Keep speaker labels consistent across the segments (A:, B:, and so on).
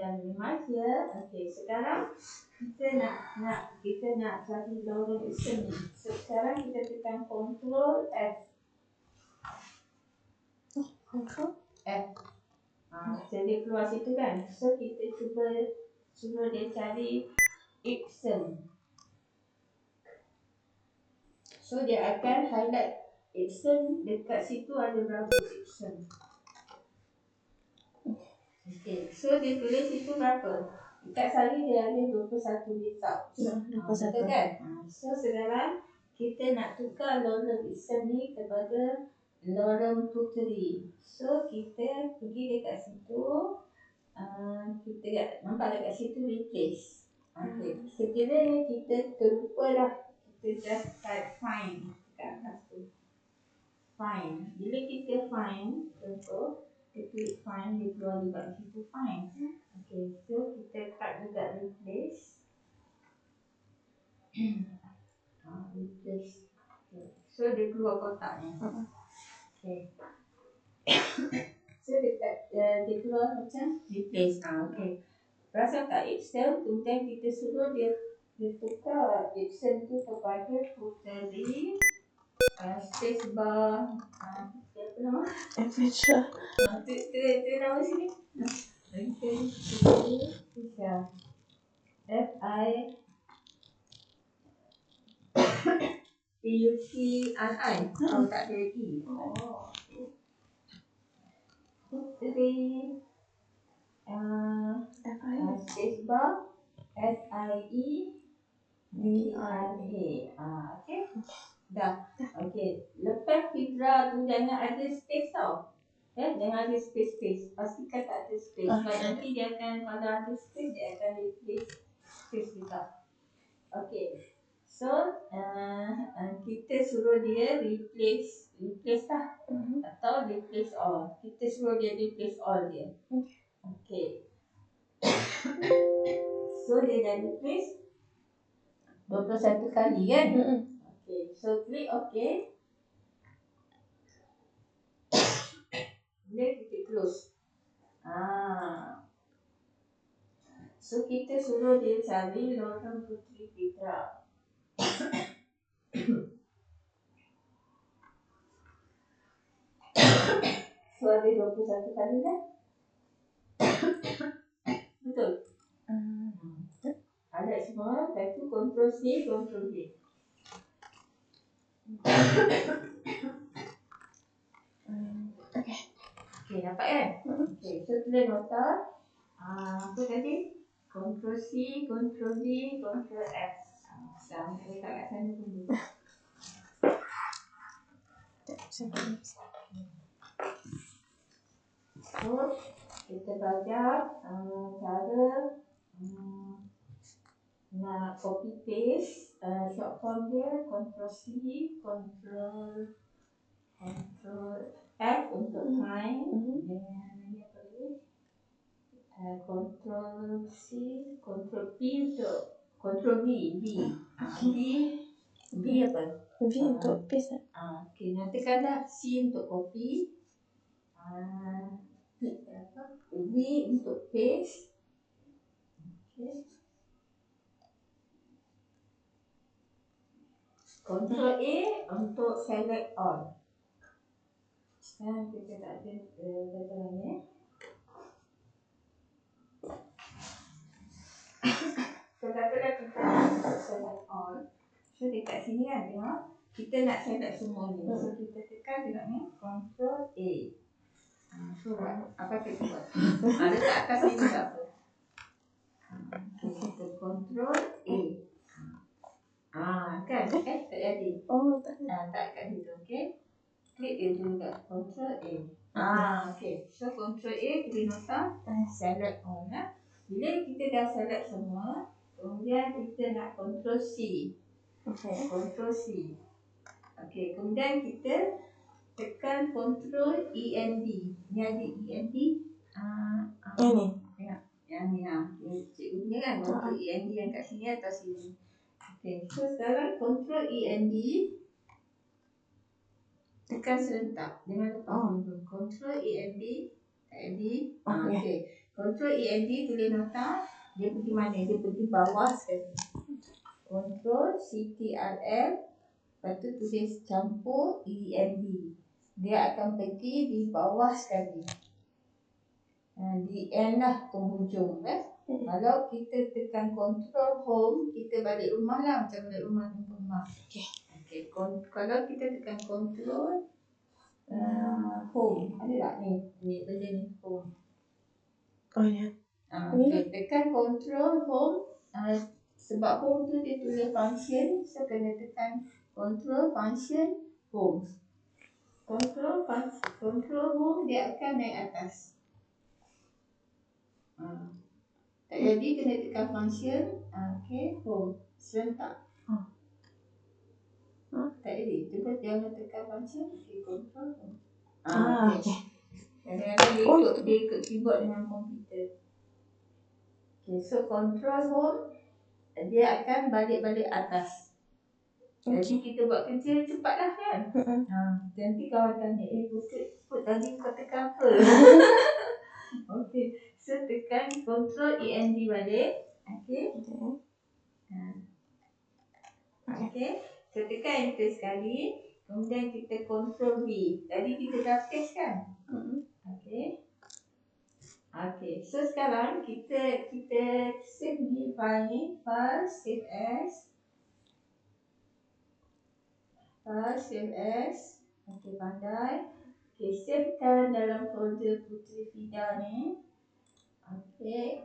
A: dah remaja. Okey, sekarang kita nak cari lorong Epson ni. So, sekarang kita tekan Ctrl F.
B: Control.
A: F. So dia keluar situ kan. So kita cuba dia cari Epson. So dia akan highlight Epson, dekat situ ada berapa Epson. Okay, so dia tulis situ berapa. Dekat saya dia ada 21 result. Betul kan? So sekarang kita nak tukar lorem Epson ni kepada lorem Puteri. So kita pergi dekat situ. Kita nampak dekat situ replace. Okay. Sekiranya kita terlupa lah, kita just type find kat atas tu. Find. Bila kita find, contoh kita klik find, dia keluar juga situ find. Okay, so kita type juga replace. Replace. Okay. So dia keluar kotaknya. Okay. So dia keluar macam replace. Okay. Perasan tak Epson, kemudian kita suruh dia tukar Epson tu kepada Puteri, spacebar, apa nama?
B: Adventure.
A: Tu nama sini. F-I-P-U-T-R-I. Oh, tak ada E. Oh. Puteri, spacebar, S-I-E-B-R-A. Okay. Dah. Okay. Lepas Fidra tu jangan ada space tau. Jangan ada space. Pastikan tak ada space. Sebab nanti dia akan, kalau ada space, dia akan replace space juga. Okay. So, kita suruh dia replace lah. Atau replace all. Kita suruh dia replace all dia. Okay. So, dia dah replace 21 kali kan? Okay. So, klik OK. Bila kita close. So, kita suruh dia cari lorem Puteri Fidra. So, ada 21 kali kan? Betul? Ada semua. Lepas tu Ctrl C, Ctrl V. Okay, dapat kan? Okay, so tulis nota. Apa tadi? Ctrl C, Ctrl V, Ctrl F. Sekarang kita letak kat sana pun dulu. So, kita belajar cara nak copy paste short form dia. Ctrl C, Ctrl F untuk find. Dan ni apa lagi? Ctrl C, Ctrl P untuk Ctrl V. V apa?
B: V untuk paste.
A: Okay, nanti dah C untuk copy. V untuk paste. Okay. Ctrl A untuk select all. Sekarang kita tak ada data-datanya. So, katalah kita nak select all. So, dekat sini kan, tengok. Kita nak select semua ni. So, kita tekan tengok ni. Ctrl A. So, apa kita buat? Ada kat atas ni tak apa. Kita Ctrl A. Kan? Tak jadi.
B: Oh, tak ada.
A: Tak kat situ, okay? Klik dia juga. Ctrl A. Okay. So, Ctrl A, pilih nota. Select all. Bila kita dah select semua, kemudian kita nak Ctrl C. Ctrl C. Okay. Kemudian kita tekan Ctrl END. Ni ada END.
B: Ini.
A: Tengok. Yang ni cikgu punya kan. Ctrl END yang kat sini atau sini. Okay. So, sekarang Ctrl END. Tekan serentak. Jangan lupa. Ctrl END. Okay. Control END tulis nota. Dia pergi mana? Dia pergi bawah sekali. Control CTRL. Lepas tu tulis campur END. Dia akan pergi di bawah sekali. Di end lah penghujung. Kalau kita tekan control home, kita balik rumah lah. Macam balik rumah. Okay. Kalau kita tekan control home. Ada tak ni? Benda ni home.
B: Oh ya.
A: Okay. Tekan control home. Sebab home tu dia tulis function. So kena tekan control function home. Control home dia akan naik atas. Tak jadi kena tekan function. Okay, home. Serentak. Tak jadi. Cuba jangan tekan function. Okay, control home. Okay. Kadang-kadang dia ikut keyboard dengan komputer. Okay, so control home dia akan balik-balik atas. Jadi kita buat kerja cepatlah kan. Nanti kawan tanya, Put tadi kau tekan apa? Okay, so tekan control END balik. Okay. Okay, so tekan enter sekali. Kemudian kita control V. Tadi kita dah paste kan? Okay. Okay, so sekarang kita save ni file ni. File save as. Okay, pandai. Okay, savekan dalam folder Puteri Fida ni. Okay.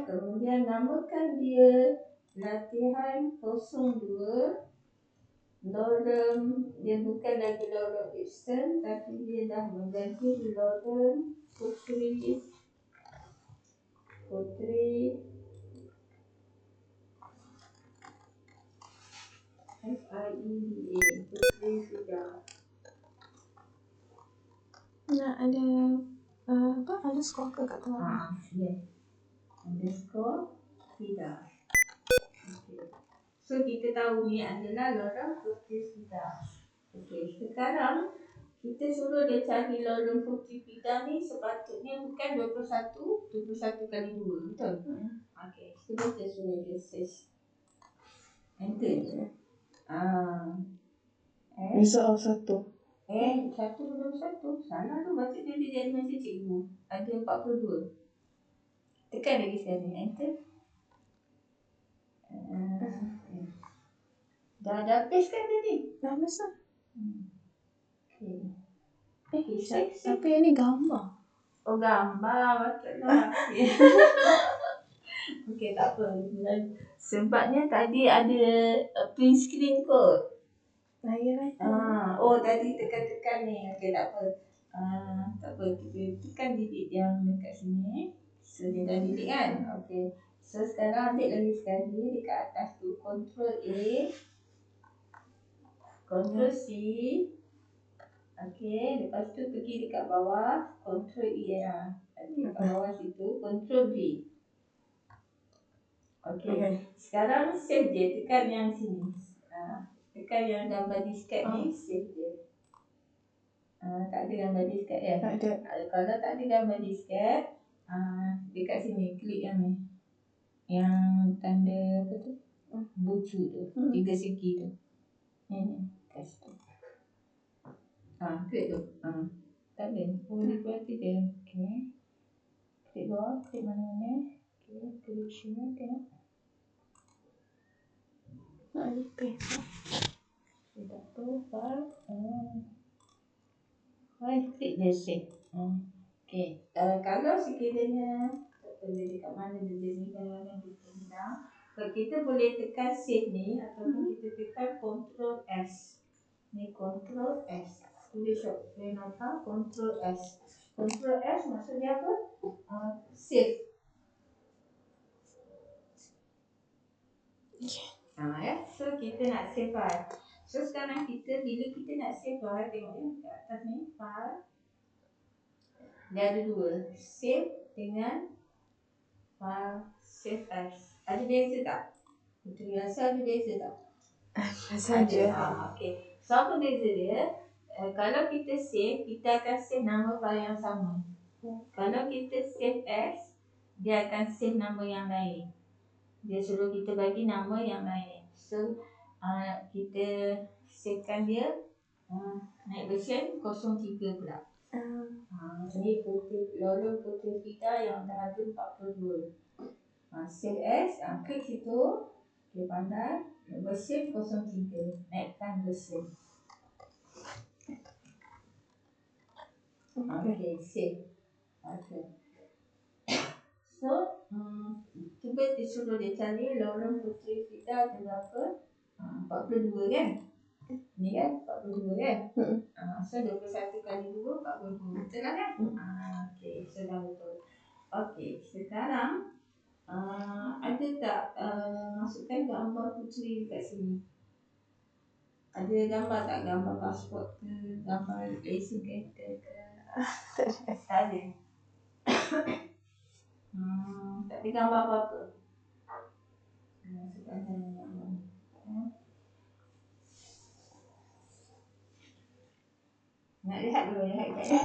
A: Kemudian namakan dia latihan 02. Lorem, dia bukan lagi Lorem Ipsum, tapi dia dah mengganti Lorem Puteri FIEDA, Puteri Fida.
B: Nak ada underscore ke kat tengah?
A: Yes. Underscore Fida. Okay. So kita tahu ni adalah Lorem Puteri Fida. Okay, sekarang kita suruh dia cari Lorem Puteri Fida ni sepatutnya bukan 21 kali 2, betul? Okay, so kita suruh dia search. Enter je.
B: Result of 1.
A: Satu belum satu. Salah tu, maksudnya dia jadi macam cikgu. Ada 42. Tekan lagi sekali. Enter. Dah paste kan tadi?
B: Dah besar.
A: Okay.
B: Tapi yang ni gambar.
A: Oh, gambar. Patutlah. Okay, tak apa. Sebabnya tadi ada print screen kot. Tadi tekan-tekan ni. Okay, tak apa. Tak apa. Kita tekan delete yang dekat sini. So, dia dah delete kan? Okay. So, sekarang ambil lagi sekali dekat atas tu. Control A. Control C. Okay. Lepas tu pergi dekat bawah. Control E. Dekat bawah situ. Control V. Okay. Sekarang save je. Tekan yang sini. Tekan yang gambar disket ni. Save je. Tak ada gambar disket ya?
B: Tak ada.
A: Kalau tak ada gambar disket, dekat sini klik yang ni. Yang tanda apa tu? Bucu tu. 3 segi tu. Ni. Kat situ. Klik tu. Tak ada. Boleh buat tu je. Okay. Klik bawah. Klik mana-mana. Okay. Klik sini. Tengok.
B: Nak ada paste.
A: Tak tahu. Klik je save. Okay. Kalau sekiranya dia dekat mana dia ni kadang-kadang dia hilang. Kita boleh tekan save ni ataupun kita tekan Ctrl S. Ni Ctrl S. Tulis short nota Ctrl S. Ctrl S maksudnya apa? Save. So kita nak save file. So sekarang bila kita nak save file, tengok ya kat atas ni file. Dia ada 2. Save dengan file save as. Ada beza tak? Puteri rasa ada beza tak?
B: Saja.
A: Okay. So apa beza dia? Kalau kita save, kita akan save nama file yang sama. Kalau kita save as, dia akan save nama yang lain. Dia suruh kita bagi nama yang lain. So kita savekan dia naik version 03 pula. Ini Lorong Puteri Fida yang dah ada 42. Save as, klik situ. Okay, pandai. Version 03. Naikkan version. Okay, save. Okay. So, cuba disuruh dia cari Lorong Puteri Fida ada berapa? 42 kan? Ni kan 42 kan? So 21 kali 2 42. Betul lah kan? Okay, so dah betul. Okay, sekarang ada tak masukkan gambar puteri dekat sini? Ada gambar tak? Gambar pasport ke? Gambar lesen kereta ke? Tak ada. Tak ada gambar apa-apa. Masukkan gambar. Nak lihat dulu, lihat kat ya.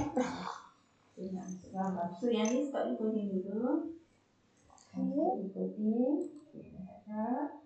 A: So, nak masuk gambar. So, yang ni stop recording dulu. Stop recording. Okay, lihat tak?